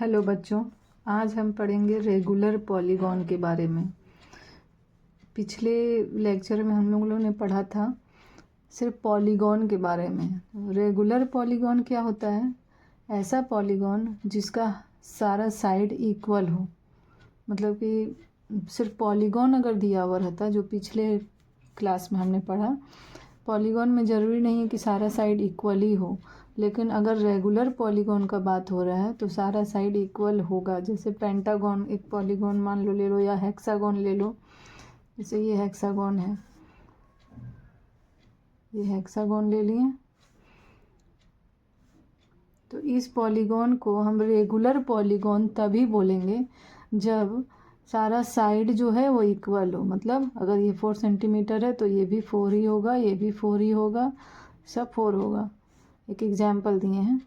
Hello बच्चों, आज हम पढ़ेंगे रेगुलर पॉलीगॉन के बारे में। पिछले लेक्चर में हम लोगों ने पढ़ा था सिर्फ पॉलीगॉन के बारे में। रेगुलर पॉलीगॉन क्या होता है? ऐसा पॉलीगॉन जिसका सारा साइड इक्वल हो। मतलब कि सिर्फ पॉलीगॉन अगर दिया हुआ रहता, जो पिछले क्लास में हमने पढ़ा, पॉलीगॉन में ज़रूरी नहीं है कि सारा साइड इक्वल ही हो, लेकिन अगर रेगुलर पॉलीगॉन का बात हो रहा है तो सारा साइड इक्वल होगा। जैसे पेंटागॉन एक पॉलीगॉन मान लो, ले लो, या हेक्सागॉन ले लो। जैसे ये हेक्सागॉन है, ये हेक्सागॉन ले लिए, तो इस पॉलीगॉन को हम रेगुलर पॉलीगॉन तभी बोलेंगे जब सारा साइड जो है वो इक्वल हो। मतलब अगर ये 4 सेंटीमीटर है तो ये भी 4 ही होगा, ये भी 4 ही होगा, सब 4 होगा। एक एग्जाम्पल दिए हैं,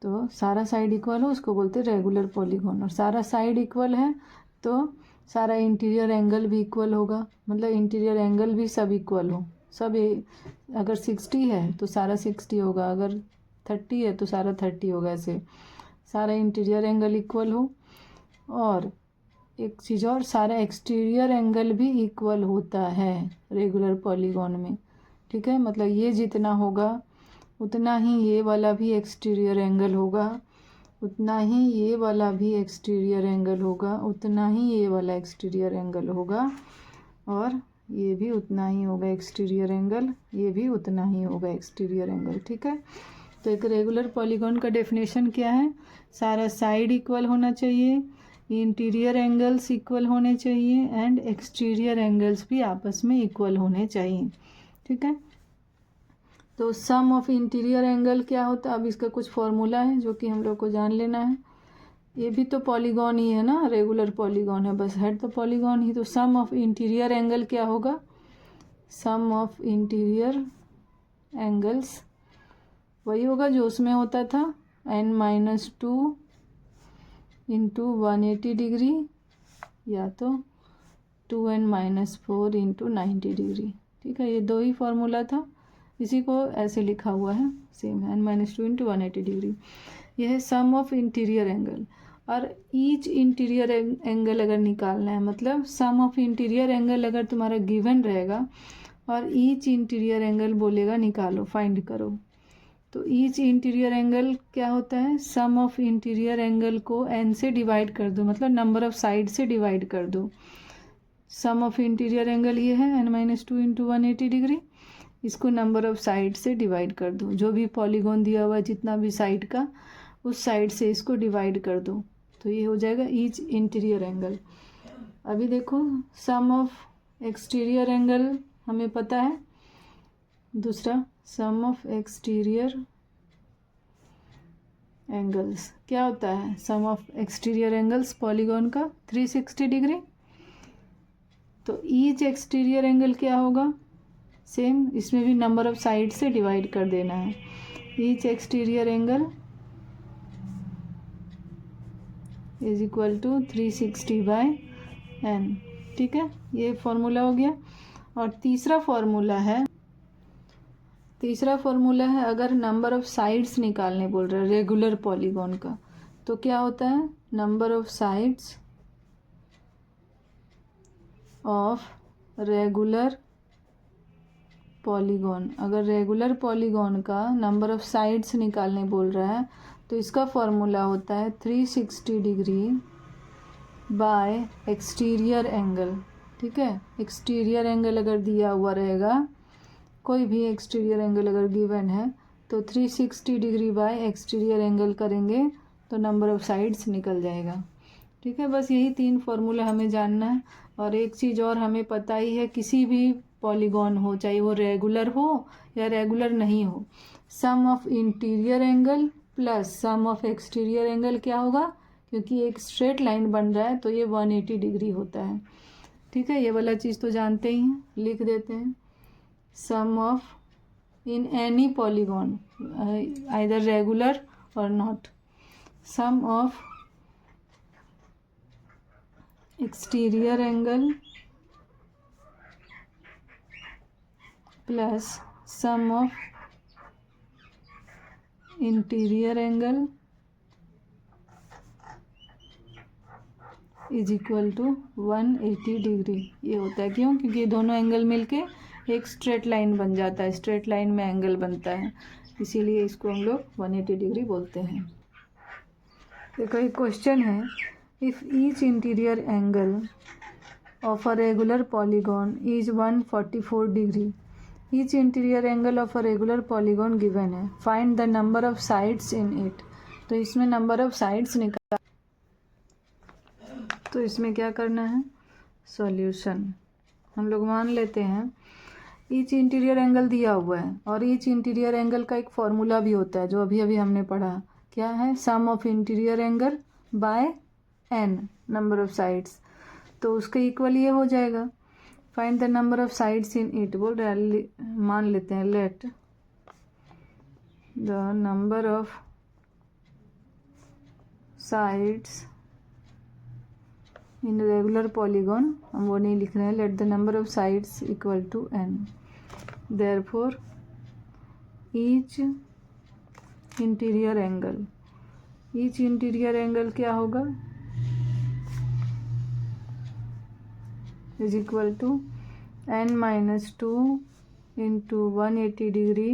तो सारा साइड इक्वल हो उसको बोलते हैं रेगुलर पॉलीगॉन। और सारा साइड इक्वल है तो सारा इंटीरियर एंगल भी इक्वल होगा। मतलब इंटीरियर एंगल भी सब इक्वल हो, सब अगर 60 है तो सारा 60 होगा, अगर 30 है तो सारा 30 होगा। ऐसे सारा इंटीरियर एंगल इक्वल हो। और एक चीज़ और, सारा एक्सटीरियर एंगल भी इक्वल होता है रेगुलर पॉलीगॉन में। ठीक है, मतलब ये जितना होगा उतना ही ये वाला भी एक्सटीरियर एंगल होगा, उतना ही ये वाला भी एक्सटीरियर एंगल होगा, उतना ही ये वाला एक्सटीरियर एंगल होगा, और ये भी उतना ही होगा एक्सटीरियर एंगल, ये भी उतना ही होगा एक्सटीरियर एंगल। ठीक है, तो एक रेगुलर पॉलीगॉन का डेफिनेशन क्या है? सारा साइड इक्वल होना चाहिए, इंटीरियर एंगल्स इक्वल होने चाहिए, एंड एक्सटीरियर एंगल्स भी आपस में इक्वल होने चाहिए। ठीक है, तो सम ऑफ इंटीरियर एंगल क्या होता है? अब इसका कुछ फॉर्मूला है जो कि हम लोग को जान लेना है। ये भी तो पॉलीगॉन ही है ना, रेगुलर पॉलीगॉन है, बस हेड तो पॉलीगॉन ही। तो सम ऑफ इंटीरियर एंगल क्या होगा? सम ऑफ इंटीरियर एंगल्स वही होगा जो उसमें होता था, n-2 इंटू 180 डिग्री, या तो 2n-4 इंटू 90 डिग्री। ठीक है, ये दो ही फॉर्मूला था, इसी को ऐसे लिखा हुआ है सेम, n-2 इंटू 180 डिग्री। यह है सम ऑफ इंटीरियर एंगल। और ईच इंटीरियर एंगल अगर निकालना है, मतलब सम ऑफ इंटीरियर एंगल अगर तुम्हारा गिवन रहेगा और ईच इंटीरियर एंगल बोलेगा निकालो, फाइंड करो, तो ईच इंटीरियर एंगल क्या होता है? सम ऑफ इंटीरियर एंगल को n से डिवाइड कर दो, मतलब नंबर ऑफ साइड से डिवाइड कर दो। सम ऑफ इंटीरियर एंगल ये है n-2 इंटू 180 डिग्री, इसको नंबर ऑफ साइड से डिवाइड कर दो। जो भी पॉलीगॉन दिया हुआ है जितना भी साइड का, उस साइड से इसको डिवाइड कर दो, तो ये हो जाएगा ईच इंटीरियर एंगल। अभी देखो, सम ऑफ एक्सटीरियर एंगल हमें पता है। दूसरा, सम ऑफ एक्सटीरियर एंगल्स क्या होता है? Sum of exterior angles polygon का 360 डिग्री। तो ईच एक्सटीरियर एंगल क्या होगा? सेम, इसमें भी नंबर ऑफ साइड से डिवाइड कर देना है। Each exterior angle is equal to 360/n। ठीक है, ये फॉर्मूला हो गया। और तीसरा फॉर्मूला है अगर नंबर ऑफ साइड्स निकालने बोल रहे हैं रेगुलर पॉलीगॉन का, तो क्या होता है? Number of sides of regular polygon. अगर रेगुलर पॉलीगॉन का नंबर ऑफ साइड्स निकालने बोल रहा है तो इसका फॉर्मूला होता है 360 डिग्री बाय एक्सटीरियर एंगल। ठीक है, एक्सटीरियर एंगल अगर दिया हुआ रहेगा, कोई भी एक्सटीरियर एंगल अगर गिवन है, तो 360 डिग्री बाय एक्सटीरियर एंगल करेंगे तो नंबर ऑफ साइड्स निकल जाएगा। ठीक है, बस यही 3 फॉर्मूला हमें जानना है। और एक चीज़ और हमें पता ही है, किसी भी पॉलीगॉन हो, चाहे वो रेगुलर हो या रेगुलर नहीं हो, sum of interior angle plus sum of exterior angle क्या होगा? क्योंकि एक स्ट्रेट लाइन बन रहा है तो ये 180 डिग्री होता है। ठीक है, ये वाला चीज़ तो जानते ही हैं, लिख देते हैं। Sum of in any polygon either regular और not, sum of exterior angle plus sum of interior angle is equal to 180 degree. ये होता है क्यों? क्योंकि ये दोनों एंगल मिलके एक स्ट्रेट लाइन बन जाता है, स्ट्रेट लाइन में एंगल बनता है, इसीलिए इसको हम लोग 180 डिग्री बोलते हैं। देखो एक क्वेश्चन है, if each interior angle of a regular polygon is 144 degree, each interior angle of a regular polygon given है, find the number of sides in it. तो इसमें नंबर ऑफ साइड्स निकाल, तो इसमें क्या करना है, सॉल्यूशन। हम लोग मान लेते हैं ईच इंटीरियर एंगल दिया हुआ है, और ईच इंटीरियर एंगल का एक फॉर्मूला भी होता है जो अभी अभी हमने पढ़ा, क्या है, sum of interior angle by n number of sides, तो उसके इक्वल ये हो जाएगा। Find the number of sides in it बोल रहे, मान लेते हैं let the number of sides in regular polygon, हम वो नहीं लिख रहे हैं, let the number of sides equal to n, therefore each interior angle, each interior angle क्या होगा, is equal to n-2 into 180 degree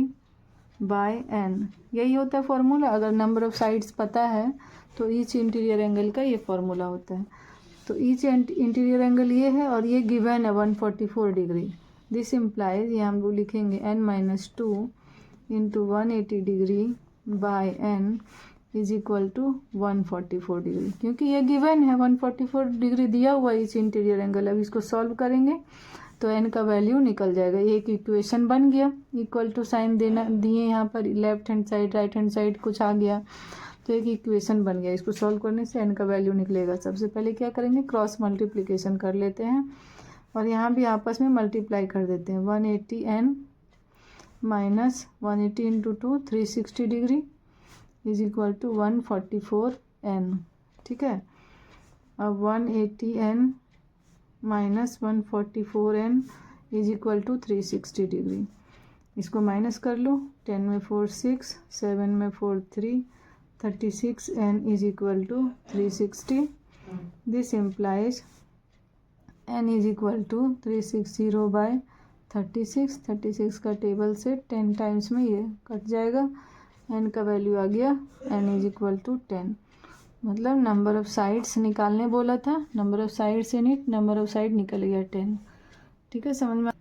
by n। यही होता है फॉर्मूला। अगर नंबर ऑफ साइड्स पता है तो ईच इंटीरियर एंगल का ये फॉर्मूला होता है। तो ईच इंटीरियर एंगल ये है और ये गिवन है 144 डिग्री। दिस इम्प्लाइज, ये हम लोग लिखेंगे n-2 into 180 degree by n is equal to 144 degree, क्योंकि ये गिवन है 144 डिग्री दिया हुआ ईच इंटीरियर एंगल। अब इसको सॉल्व करेंगे तो n का वैल्यू निकल जाएगा। ये एक इक्वेशन बन गया, इक्वल टू साइन देना दिए यहाँ पर, left hand side right hand side कुछ आ गया, तो एक इक्वेशन बन गया। इसको सॉल्व करने से n का वैल्यू निकलेगा। सबसे पहले क्या करेंगे, क्रॉस मल्टीप्लिकेशन कर लेते हैं और यहाँ भी आपस में मल्टीप्लाई कर देते हैं। 180n minus 180 into 2 360 degree is equal to 144n। ठीक है, अब 180n minus 144n is equal to 360 degree. इसको माइनस कर लो, 10 में 4 6, 7 में 4 3, 36n is equal to 360। This implies n is equal to 360 by 36। 36 का टेबल से 10 टाइम्स में ये कट जाएगा, n का वैल्यू आ गया n इज इक्वल टू 10। मतलब नंबर ऑफ साइड्स निकालने बोला था, number of sides in it, number of side निकल गया 10। ठीक है, समझ में।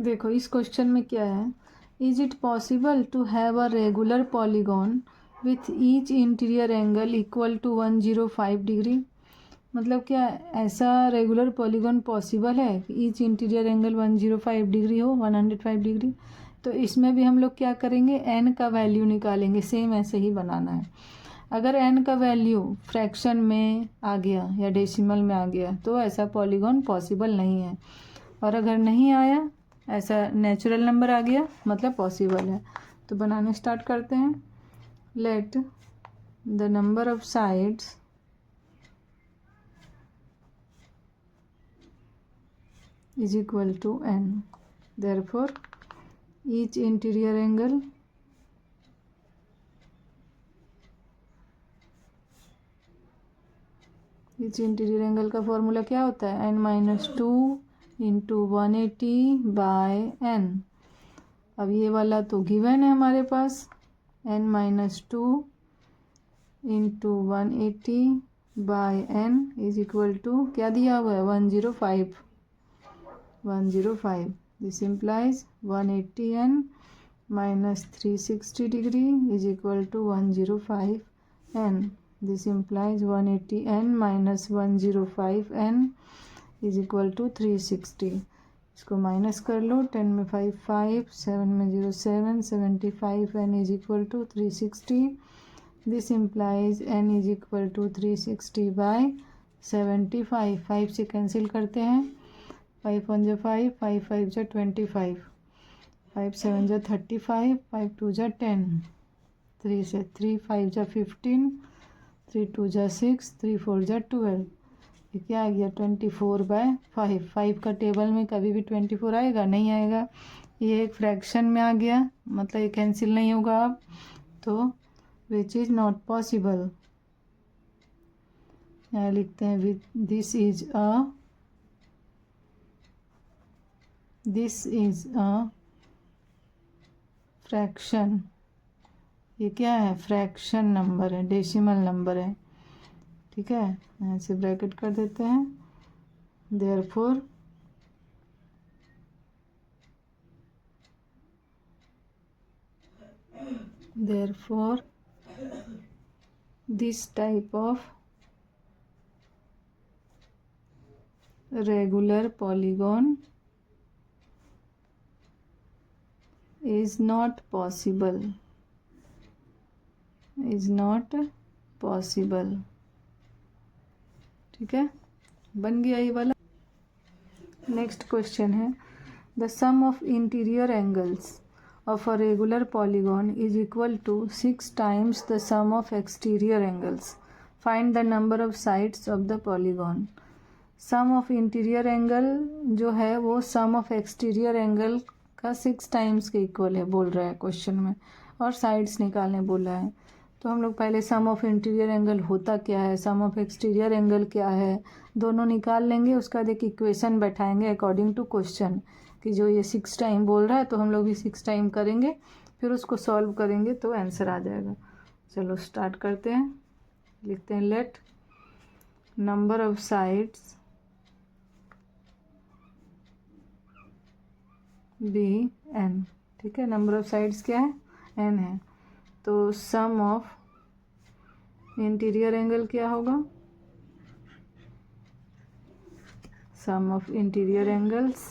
देखो इस क्वेश्चन में क्या है, is it possible to have a regular polygon with each interior angle equal to 105 degree. मतलब क्या ऐसा रेगुलर पॉलीगॉन पॉसिबल है कि ईच इंटीरियर एंगल 105 डिग्री हो, 105 डिग्री। तो इसमें भी हम लोग क्या करेंगे, n का वैल्यू निकालेंगे, सेम ऐसे ही बनाना है। अगर n का वैल्यू फ्रैक्शन में आ गया या डेसिमल में आ गया तो ऐसा पॉलीगॉन पॉसिबल नहीं है, और अगर नहीं आया, ऐसा नेचुरल नंबर आ गया, मतलब पॉसिबल है। तो बनाने स्टार्ट करते हैं। Let the number of sides is equal to n, therefore each interior angle का फॉर्मूला क्या होता है, n-2 इंटू 180 बाय n। अब ये वाला तो गिवन है हमारे पास, n-2 into 180 by n is equal to क्या दिया हुआ है, 105। This implies 180n minus 360 degree is equal to 105n। This implies 180n minus 105n is equal to 360। इसको माइनस कर लो, 10 में 5 5, 7 में 0 7, 75n is equal to 360। This implies n is equal to 360 by 75। 5 से कैंसिल करते हैं, 5 1 जा 5, 5 5 जा 25, 5 7 जा 35, 5 2 जा 10, 3 से 3 5 जा 15, 3 2 जा 6, 3 4 जा 12। ये क्या आ गया, 24 बाय 5। 5 का टेबल में कभी भी 24 आएगा, नहीं आएगा। ये एक फ्रैक्शन में आ गया, मतलब ये कैंसिल नहीं होगा अब, तो विच इज़ नॉट पॉसिबल। यहाँ लिखते हैं with this is a fraction. ये क्या है? फ्रैक्शन नंबर है, डेसिमल नंबर है। ठीक है, ऐसे ब्रैकेट कर देते हैं। Therefore this type of regular polygon is not possible, ठीक है, बन गया ये वाला। नेक्स्ट क्वेश्चन है the sum of interior angles of a regular polygon is equal to 6 times the sum of exterior angles, find the number of sides of the polygon. Some of interior angle जो है वो सम of exterior angle का 6 times के equal है बोल रहा है question में, और साइड्स निकालने बोला है। तो हम लोग पहले सम ऑफ इंटीरियर एंगल होता क्या है, सम ऑफ एक्सटीरियर एंगल क्या है, दोनों निकाल लेंगे। उसका बाद एक इक्वेशन बैठाएंगे अकॉर्डिंग टू क्वेश्चन कि जो ये 6 टाइम बोल रहा है तो हम लोग भी 6 टाइम करेंगे, फिर उसको सॉल्व करेंगे तो आंसर आ जाएगा। चलो स्टार्ट करते हैं। लिखते हैं let number of sides be N. ठीक है, नंबर ऑफ साइड्स क्या है? एन है। तो सम ऑफ इंटीरियर एंगल क्या होगा? Sum of interior angles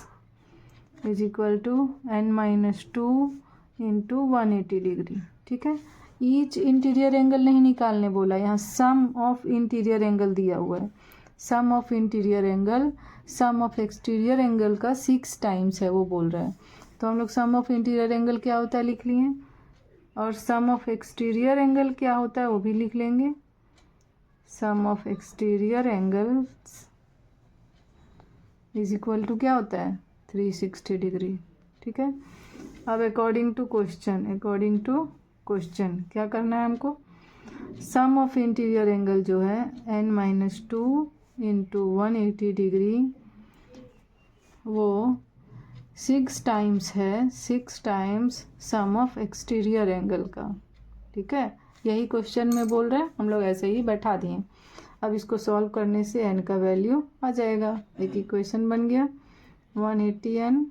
is equal to n-2 into 180 degree. ठीक है, ईच इंटीरियर एंगल नहीं निकालने बोला, यहाँ सम ऑफ इंटीरियर एंगल दिया हुआ है। Sum of interior angle sum of exterior angle का 6 टाइम्स है वो बोल रहा है। तो हम लोग सम ऑफ इंटीरियर एंगल क्या होता है लिख लिए, और सम ऑफ एक्सटीरियर एंगल क्या होता है वो भी लिख लेंगे। Sum of exterior angles is equal to क्या होता है? 360 डिग्री। ठीक है, अब अकॉर्डिंग टू क्वेश्चन क्या करना है हमको? सम ऑफ इंटीरियर एंगल जो है n-2 इंटू 180 डिग्री वो 6 टाइम्स है, 6 times sum of exterior angle का। ठीक है, यही क्वेश्चन में बोल रहे हैं, हम लोग ऐसे ही बैठा दिए। अब इसको सॉल्व करने से n का वैल्यू आ जाएगा। एक इक्वेशन बन गया 180n,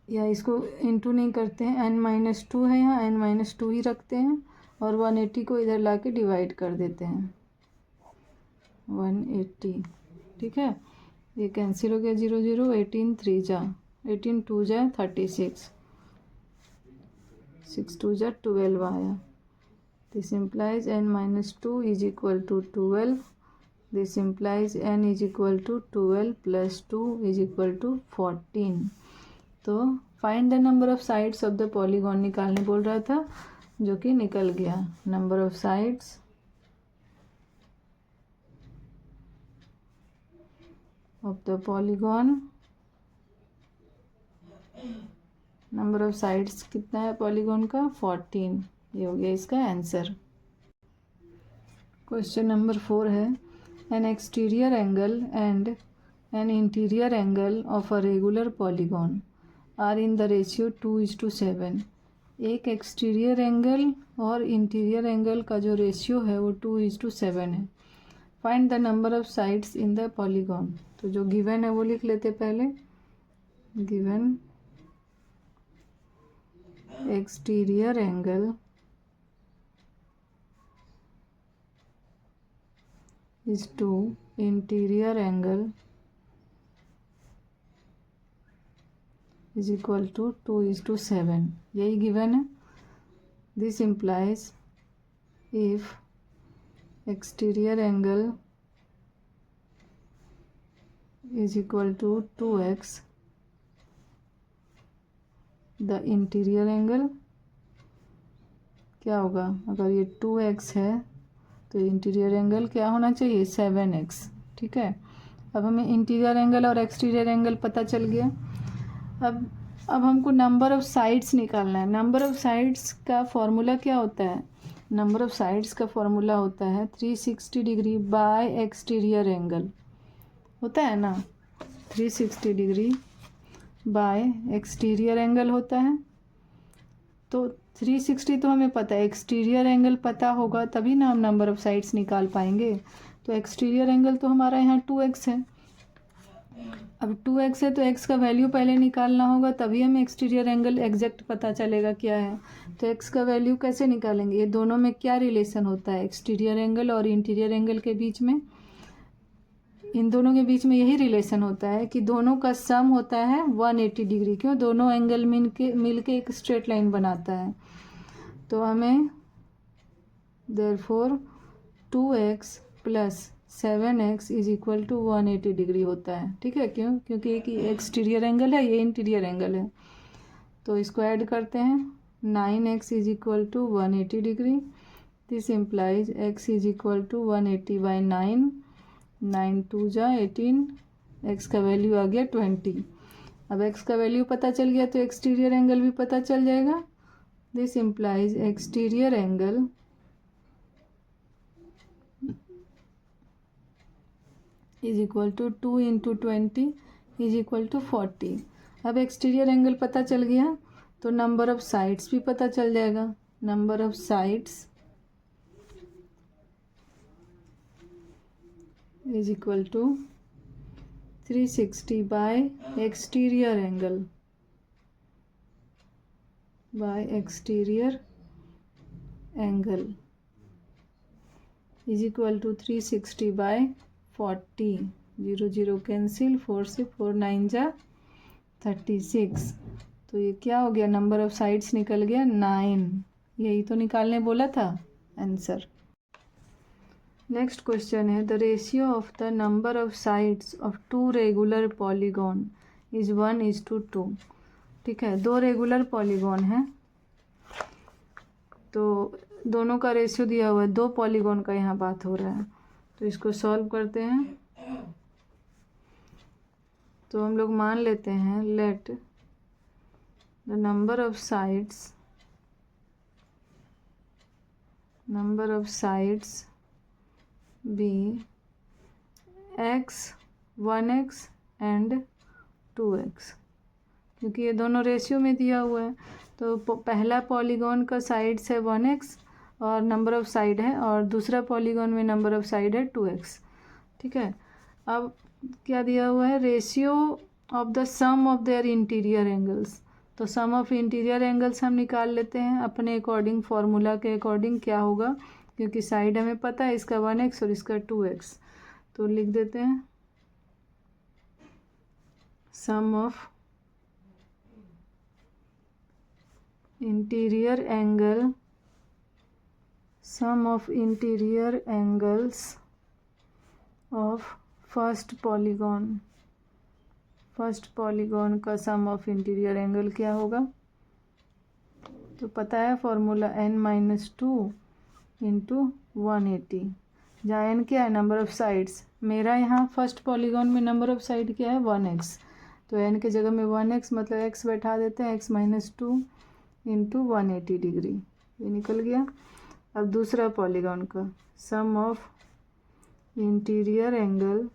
या इसको इंटू नहीं करते हैं, n-2 है यहाँ, n-2 ही रखते हैं और 180 को इधर ला के डिवाइड कर देते हैं 180। ठीक है, ये कैंसिल हो गया 0 0, 18 3 जा 18 2 जा 36, 6 2 जा 12 आया। This implies n-2 is equal to 12। This implies n is equal to 12 plus 2 is equal to 14। तो find the number of sides of the polygon निकालने बोल रहा था, जो कि निकल गया। Number of sides of the polygon, number of sides कितना है पॉलीगॉन का? 14। ये हो गया इसका आंसर। क्वेश्चन नंबर 4 है an exterior angle and an interior angle of a regular polygon are in the ratio 2:7। एक एक्सटीरियर एंगल और इंटीरियर एंगल का जो रेशियो है वो 2:7 है। Find the number of sides in the polygon. तो जो गिवन है वो लिख लेते पहले। Given exterior angle is 2, interior angle is equal to 2:7। यही गिवन है। This implies if exterior angle is equal to 2x, the interior angle क्या होगा? अगर ये 2x है तो इंटीरियर एंगल क्या होना चाहिए? 7x। ठीक है, अब हमें इंटीरियर एंगल और एक्सटीरियर एंगल पता चल गया। अब हमको नंबर ऑफ साइड्स निकालना है। नंबर ऑफ साइड्स का फॉर्मूला क्या होता है? नंबर ऑफ साइड्स का फॉर्मूला होता है 360 डिग्री बाय एक्सटीरियर एंगल, होता है ना, 360 डिग्री बाय एक्सटीरियर एंगल होता है। तो 360 तो हमें पता है, एक्सटीरियर एंगल पता होगा तभी ना हम नंबर ऑफ साइड्स निकाल पाएंगे। तो एक्सटीरियर एंगल तो हमारा यहाँ 2x है। अब 2x है तो x का वैल्यू पहले निकालना होगा, तभी हमें एक्सटीरियर एंगल एग्जैक्ट पता चलेगा क्या है। तो x का वैल्यू कैसे निकालेंगे, ये दोनों में क्या रिलेशन होता है एक्सटीरियर एंगल और इंटीरियर एंगल के बीच में, इन दोनों के बीच में यही रिलेशन होता है कि दोनों का सम होता है 180 डिग्री। क्यों, दोनों एंगल मिल के एक स्ट्रेट लाइन बनाता है। तो हमें therefore 2x plus 7x is equal to 180 degree होता है। ठीक है, क्यों, क्योंकि एक एक्सटीरियर एंगल है, ये इंटीरियर एंगल है। तो इसको ऐड करते हैं, 9x is equal to 180 degree. This implies x is equal to 180 by 9, 9 2 जा 18, x का वैल्यू आ गया 20। अब x का वैल्यू पता चल गया तो एक्सटीरियर एंगल भी पता चल जाएगा। This implies exterior angle is equal to 2 into 20 is equal to 40। अब एक्सटीरियर एंगल पता चल गया तो नंबर ऑफ साइड्स भी पता चल जाएगा। Number of sides is equal to 360 by exterior angle is equal to 360 by 40, 0 0 cancel, 4 से 4 9 जा 36। तो ये क्या हो गया, नंबर ऑफ साइड्स निकल गया 9। यही तो निकालने बोला था आंसर। नेक्स्ट क्वेश्चन है, the ratio of the number of sides of 2 regular polygon is 1:2। ठीक है, 2 रेगुलर पॉलीगॉन है तो दोनों का रेशियो दिया हुआ है, 2 पॉलीगॉन का यहाँ बात हो रहा है। तो इसको सॉल्व करते हैं। तो हम लोग मान लेते हैं, let the number of sides be x 1x and 2x, क्योंकि ये दोनों रेशियो में दिया हुआ है। तो पहला पॉलीगॉन का साइड्स है 1x और नंबर ऑफ साइड है, और दूसरा पॉलीगॉन में नंबर ऑफ साइड है 2x। ठीक है, अब क्या दिया हुआ है, ratio of the sum of their interior angles. तो सम ऑफ इंटीरियर एंगल्स हम निकाल लेते हैं अपने अकॉर्डिंग, फार्मूला के अकॉर्डिंग क्या होगा, क्योंकि साइड हमें पता है, इसका 1x और इसका 2x। तो लिख देते हैं sum of interior angles of first polygon का सम ऑफ इंटीरियर एंगल क्या होगा। तो पता है फॉर्मूला n-2 इंटू 180, जहाँ n क्या है, नंबर ऑफ साइड्स। मेरा यहाँ फर्स्ट पॉलीगॉन में नंबर ऑफ साइड क्या है, 1x। तो n के जगह में 1x मतलब x बैठा देते हैं, x-2 इंटू 180 डिग्री, ये निकल गया। अब दूसरा पॉलीगॉन का sum of interior angle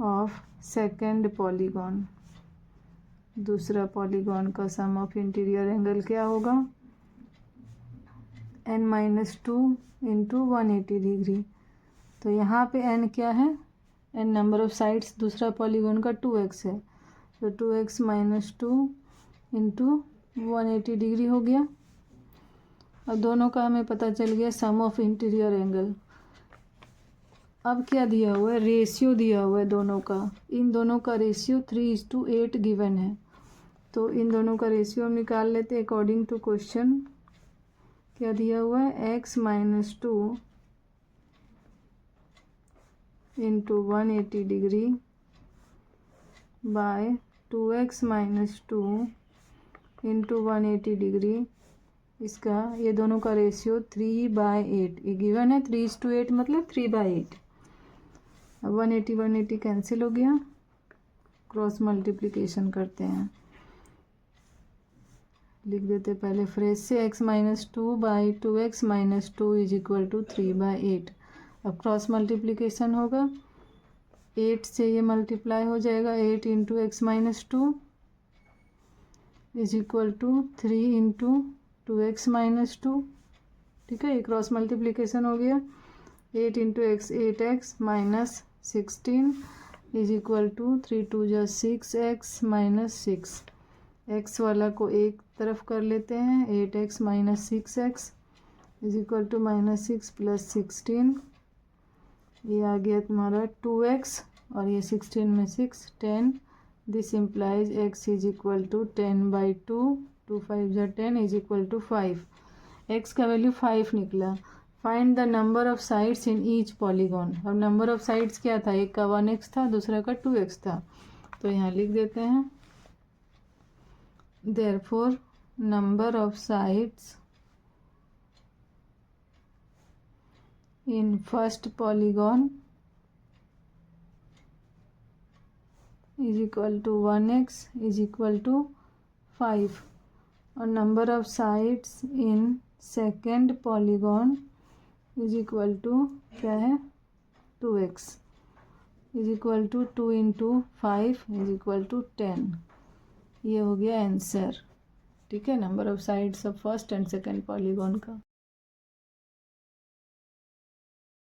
of second polygon, दूसरा पॉलीगॉन का सम ऑफ इंटीरियर एंगल क्या होगा, n-2 इंटू 180 डिग्री। तो यहाँ पे n क्या है, n नंबर ऑफ साइड्स दूसरा पॉलीगॉन का 2x है, तो 2x - 2 इंटू 180 डिग्री हो गया। अब दोनों का हमें पता चल गया सम ऑफ इंटीरियर एंगल। अब क्या दिया हुआ है, रेशियो दिया हुआ है दोनों का। इन दोनों का रेशियो 3:8 गिवन है, तो इन दोनों का रेशियो हम निकाल लेते हैं अकॉर्डिंग टू क्वेश्चन। क्या दिया हुआ है, x - 2 into 180 degree bye 2x - 2 into 180 degree. इसका ये दोनों का रेशियो 3/8, ये गिवन है 3:8 मतलब 3/8। अब 180 कैंसिल हो गया, क्रॉस मल्टीप्लिकेशन करते हैं। लिख देते पहले फ्रेज से x minus 2/2x minus 2 is equal to 3/8। अब क्रॉस मल्टीप्लिकेशन होगा, 8 से ये मल्टीप्लाई हो जाएगा, 8 into x minus 2 is equal to 3 into 2x minus 2। ठीक है, ये क्रॉस मल्टीप्लिकेशन हो गया। 8 into x 8x minus 16 is equal to 3 2 जा 6x माइनस 6। एक्स वाला को एक तरफ कर लेते हैं, 8x minus 6x is equal to minus 6 plus 16। ये आ गया तुम्हारा 2x और ये 16 में 6 10। This implies x is equal to 10/2, 2 5 जा 10 इज इक्वल टू 5। x का वैल्यू 5 निकला। Find the number of sides in each polygon. अब नंबर ऑफ साइड्स क्या था, एक का 1x था, दूसरा का 2x था, तो यहाँ लिख देते हैं therefore number of sides in first polygon is equal to 1x is equal to 5 और number of sides in second polygon is equal to क्या है 2x is equal to 2 into 5 is equal to 10। ये हो गया answer. ठीक है, number of sides of first and second polygon का।